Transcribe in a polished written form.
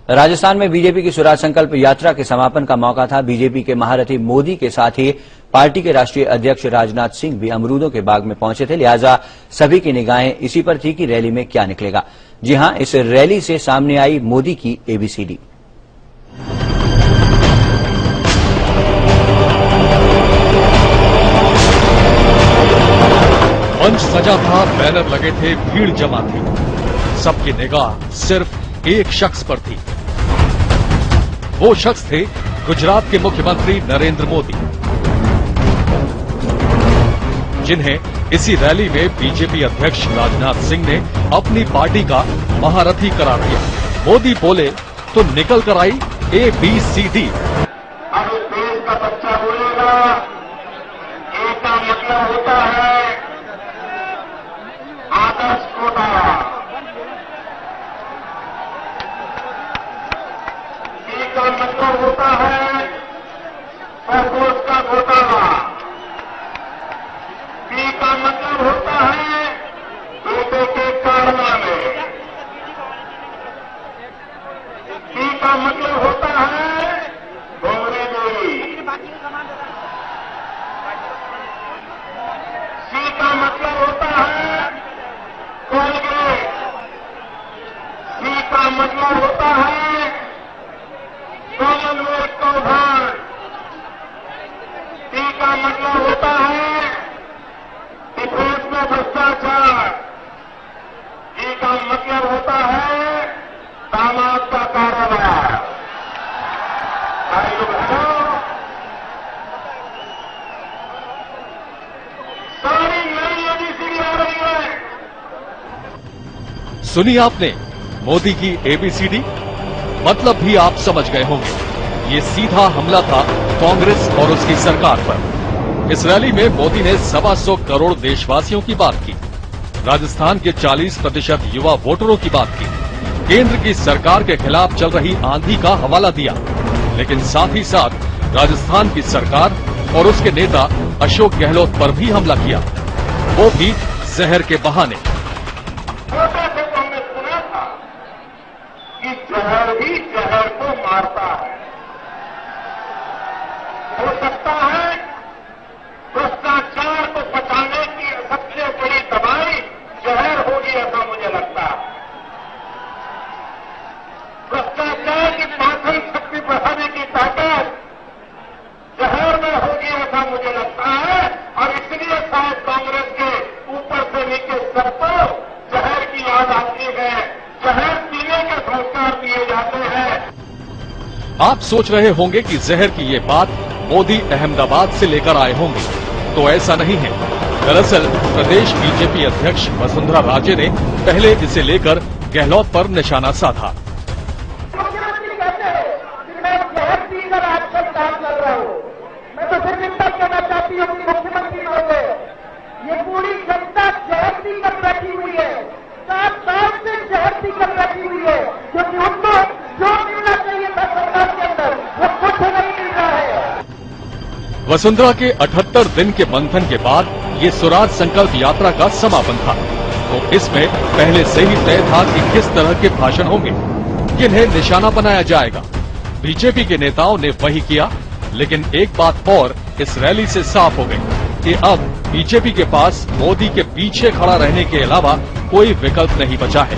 राजस्थान में बीजेपी की स्वराज संकल्प यात्रा के समापन का मौका था। बीजेपी के महारथी मोदी के साथ ही पार्टी के राष्ट्रीय अध्यक्ष राजनाथ सिंह भी अमरूदों के बाग में पहुंचे थे, लिहाजा सभी की निगाहें इसी पर थी कि रैली में क्या निकलेगा। जी हां, इस रैली से सामने आई मोदी की एबीसीडी। मंच सजा था, बैनर लगे थे, भीड़ जमा थी। सबकी निगाह सिर्फ एक शख्स पर थी। वो शख्स थे गुजरात के मुख्यमंत्री नरेंद्र मोदी, जिन्हें इसी रैली में बीजेपी अध्यक्ष राजनाथ सिंह ने अपनी पार्टी का महारथी करार दिया। मोदी बोले तो निकल कर आई ABCD। अब इस देश का बच्चा बोलेगा, ए का मतलब होता है आदर्श घोटाला, सी का मतलब होता है पैसों का घोटाला, डी का मतलब होता है बेटे के कारनामे, सी का मतलब होता है डोंगरेगोरी, सी का मतलब होता है कांग्रेस, सी का मतलब होता है कॉमनवेल्थ कौभांड, डी का मतलब होता है डिफेंस में भ्रष्टाचार, ई का मतलब होता है दामाद का कारोबार। भाइयों बहनों, सारी नई एबीसीडी आ रही है। सुनी आपने मोदी की ABCD? मतलब भी आप समझ गए होंगे। ये सीधा हमला था कांग्रेस और उसकी सरकार पर। इस रैली में मोदी ने 125 करोड़ देशवासियों की बात की, राजस्थान के 40% युवा वोटरों की बात की, केंद्र की सरकार के खिलाफ चल रही आंधी का हवाला दिया, लेकिन साथ ही साथ राजस्थान की सरकार और उसके नेता अशोक गहलोत पर भी हमला किया, वो भी जहर के बहाने। छोटे से तो हमने सुना था कि जहर भी जहर को मारता है। हो सकता है भ्रष्टाचार को बचाने की सबसे बड़ी दवाई जहर होगी, ऐसा मुझे लगता है। भ्रष्टाचार की पाचन शक्ति बढ़ाने की ताकत जहर में होगी, ऐसा मुझे लगता है। और इसलिए शायद कांग्रेस के ऊपर से नीचे सबको जहर की याद आती है, जहर पीने के संस्कार दिए जाते हैं। आप सोच रहे होंगे कि जहर की ये बात मोदी अहमदाबाद से लेकर आए होंगे, तो ऐसा नहीं है। दरअसल प्रदेश बीजेपी अध्यक्ष वसुंधरा राजे ने पहले इसे लेकर गहलोत पर निशाना साधा। मुख्यमंत्री कहते हैं कि मैं जहर पीकर आजकल काम कर रहा हूं। मैं तो फिर विनती करना चाहती हूँ कि मुख्यमंत्री महोदय, ये पूरी जनता जहर पीकर बैठी हुई है, 7 साल से जहर पीकर बैठी हुई है, क्योंकि उनको जो मिलना चाहिए था सरकार के अंदर वो कुछ नहीं मिल रहा है। वसुंधरा के 78 दिन के मंथन के बाद ये स्वराज संकल्प यात्रा का समापन था, तो इसमें पहले से ही तय था कि किस तरह के भाषण होंगे, किन्हें निशाना बनाया जाएगा। बीजेपी के नेताओं ने वही किया, लेकिन एक बात और इस रैली से साफ हो गई कि अब बीजेपी के पास मोदी के पीछे खड़ा रहने के अलावा कोई विकल्प नहीं बचा है।